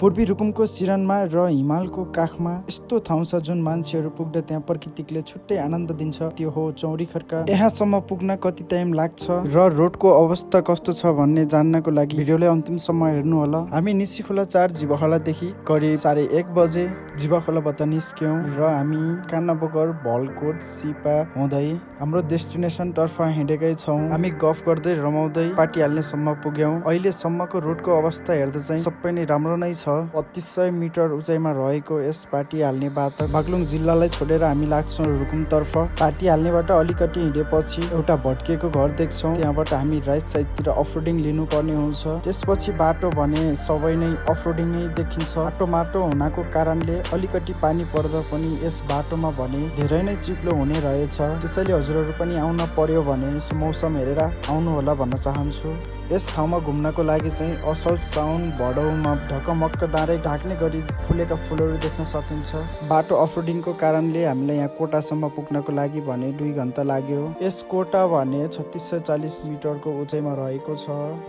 पूर्वी रुकुमको सिरानमा र हिमालको काखमा यस्तो ठाउँ छ जुन मान्छेहरू पुग्दा त्यहाँ प्रकृतिले छुट्टै आनन्द दिन्छ। त्यो हो चौरी खर्का। यहाँसम्म पुग्न कति टाइम लाग्छ र रोडको अवस्था कस्तो छ भन्ने जान्नको लागि भिडियोलाई अन्तिमसम्म हेर्नु होला। हामी निसीखोला 4 जीवखोलादेखि करिब 1:30 बजे जीवखोलाबाट निस्क्यौं र हामी कान्नाबोकर, भलकोट, सिपा हुँदै हाम्रो डेस्टिनेसन तर्फ हिँडेकै छौं। हामी गफ गर्दै रमाउँदै पाटी हाल्नेसम्म पुग्यौं। अहिलेसम्मको रोडको अवस्था हेर्दा चाहिँ सबै नै राम्रो नै छ। 2500 मिटर उचाइमा रहेको यस पाटी हाल्ने बाटो बागलुङ जिल्लालाई छोडेर हामी लाग्छौं रुकुमतर्फ। पाटी हाल्नेबाट अलिकति हिँडेपछि एउटा भट्किएको घर देख्छौं। त्यहाँबाट हामी राइट साइडतिर अफरोडिङ लिनुपर्ने हुन्छ। त्यसपछि बाटो भने सबै नै अफरोडिङै देखिन्छ। बाटो माटो हुनाको कारणले अलिकति पानी पर्दा पनि यस बाटोमा भने धेरै नै चिप्लो हुने रहेछ। त्यसैले हजुरहरू पनि आउन पर्यो भने मौसम हेरेर आउनु होला भन्न चाहन्छु। यस ठाउँमा घुम्नको लागि चाहिँ असोज, साउन, भदौमा ढकमक्क दाँडै ढाक्ने गरी फुलेका फुलहरू देख्न सकिन्छ। बाटो अफरोडिङको कारणले हामीलाई यहाँ कोटासम्म पुग्नको लागि भने 2 घण्टा लाग्यो। यस कोटा भने 3640 मिटरको उचाइमा रहेको छ।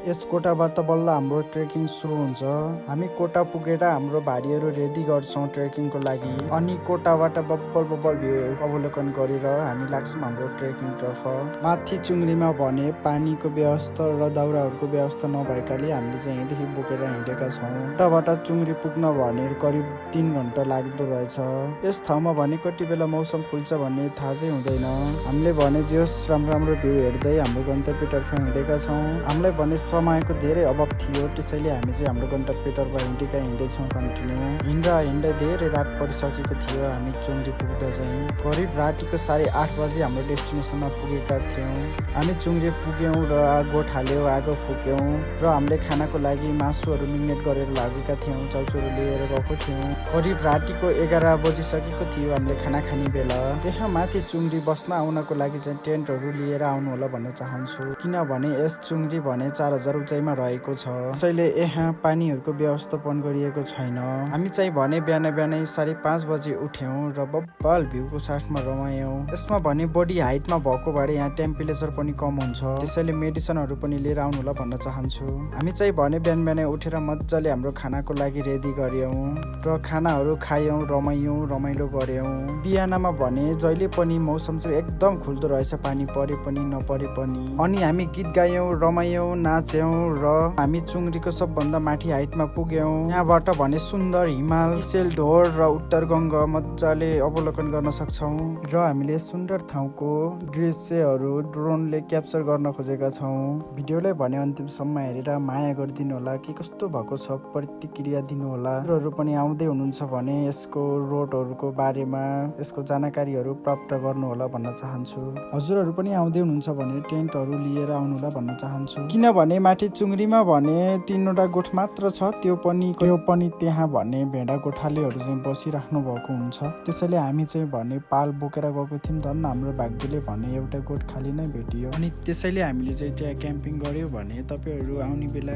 यस कोटाबाट बल्ल हाम्रो ट्रेकिङ सुरु हुन्छ। हामी कोटा पुगेर हाम्रो भारीहरू रेडी गर्छौं ट्रेकिङको लागि। अनि कोटाबाट बब्बल भ्यू अवलोकन गरेर हामी लाग्छौं हाम्रो ट्रेकिङ तर्फ। माथि चुङ्ग्रीमा भने पानीको व्यवस्था र दाउराहरूको व्यवस्था नभएकाले हामीले चाहिँ यहीँदेखि बोकेर हिँडेका छौँ। कोटाबाट चुङ्ग्री पुग्न भने करिब 3 घण्टा लाग्दो रहेछ। यस ठाउँमा भने कति बेला मौसम खुल्छ भन्ने थाहा चाहिँ हुँदैन। हामीले भने जोस् राम्रो भ्यू हेर्दै हाम्रो गन्तव्यतर्फ हिँडेका छौँ। हामीलाई भने समयको धेरै अभाव थियो, त्यसैले हामी चाहिँ हाम्रो गन्तव्यतर्फ हिँड्दैछौँ कन्टिन्यू। हिँड्दै धेरै रात परिसकेको थियो। हामी चुङ्ग्री पुग्दा चाहिँ करिब रातिको 8:30 बजी हाम्रो डेस्टिनेसनमा पुगेका थियौँ। हामी चुङ्ग्री पुग्यौँ र आगो फुक्यौँ र हामीले खानाको लागि मासुहरू मिनेट गरेर लागेका थियौँ। चाउचुरो लिएर गएको थियौँ। करिब रातिको 11 बजिसकेको थियो हामीले खाना खाने बेला। यहाँ माथि चुङ्ग्री बस्न आउनको लागि चाहिँ टेन्टहरू लिएर आउनु होला भन्न चाहन्छु, किनभने यस चुङ्ग्री भने 4000 उचाइमा रहेको छ। त्यसैले यहाँ पानीहरूको व्यवस्थापन गरिएको छैन। हामी चाहिँ भने बिहानै 5:30 बजे उठ्यौँ र बब्बाल भ्यूको साथमा रमायौँ। यसमा भने बडी हाइटमा भएको भएर यहाँ टेम्परेचर पनि कम हुन्छ, त्यसैले मेडिसिनहरू पनि लिएर आउनु होला भन्न चाहन्छु। हामी चाहिँ भने बिहानै उठेर मजाले हाम्रो खानाको लागि रेडी गर्यौँ र खानाहरू खायौँ, रमाइलो गर्यौँ। बिहानमा भने जहिले पनि मौसम चाहिँ एकदम खुल्दो रहेछ, पानी परे पनि नपरे पनि। अनि हामी गीत गायौँ, रमायौँ, नाच्यौँ र हामी चुङ्ग्रीको सबभन्दा माथि हाइटमा पुग्यौँ। यहाँबाट भने सुन्दर हिमाल, सेलढोर र उत्तरगङ्गा मजाले अवलोकन गर्न सक्छौँ र हामीले सुन्दर ठाउँको दृश्यहरू ड्रोनले क्याप्चर गर्न खोजेका छौँ। भिडियोलाई भने अन्तिमसम्म हेरेर माया गरिदिनु होला, के कस्तो भएको छ प्रतिक्रिया दिनु होला। हजुरहरू पनि आउँदै हुनुहुन्छ भने यसको रोडहरूको बारेमा यसको जानकारीहरू प्राप्त गर्नु होला भन्न चाहन्छु। हजुरहरू पनि आउँदै हुनुहुन्छ भने टेन्टहरू लिएर आउनु होला भन्न चाहन्छु, किनभने माथि चुङ्ग्रीमा भने 3वटा गोठ मात्र छ। त्यो पनि त्यहाँ भने भेडा गोठालेहरू चाहिँ बसिराख्नु भएको हुन्छ। त्यसैले हामी चाहिँ भने पाल बोकेर गएको थियौँ। धन्न हाम्रो भाग्यले भने एउटा गोठ खाली नै भेटियो। अनि त्यसैले हामीले चाहिँ त्यहाँ क्याम्पिङ गर्यो भने तपाईहरू आउने बेला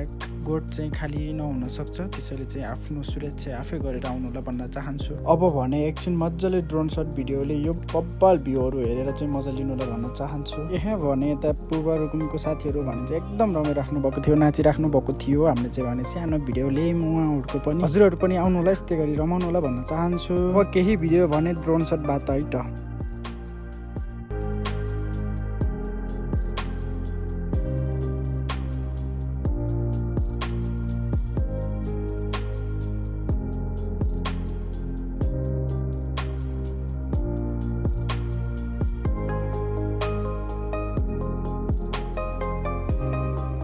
गोठ चाहिँ खाली नहुन सक्छ। त्यसैले चाहिँ आफ्नो सुरक्षा आफै गरेर आउनु होला भन्न चाहन्छु। अब भने एकछिन मजाले ड्रोन सट भिडियोले यो बब्बाल भ्यूहरू हेरेर चाहिँ मजा लिनु होला भन्न चाहन्छु। यहाँ भने यता पूर्व रुकुमको साथीहरू भने चाहिँ एकदम रमाइराख्नु भएको थियो, नाचिराख्नु भएको थियो। हामीले चाहिँ भने सानो भिडियोले उहाँहरूको पनि हजुरहरू पनि आउनु होला, यस्तै गरी रमाउनु होला भन्न चाहन्छु। अब केही भिडियो भने ड्रोन सट बात है त।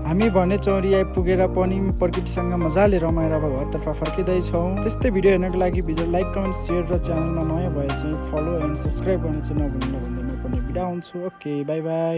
हामी भने चौरी आइपुगेर पनि प्रकृतिसँग मजाले रमाएर अब घरतर्फ फर्किँदैछौँ। त्यस्तै भिडियो हेर्नको लागि भिडियो लाइक, कमेन्ट, सेयर र च्यानलमा नयाँ भए चाहिँ फलो एन्ड सब्सक्राइब गर्न चाहिँ नभुल्नु भन्दै म पनि बिदा हुन्छु। Okay, by by.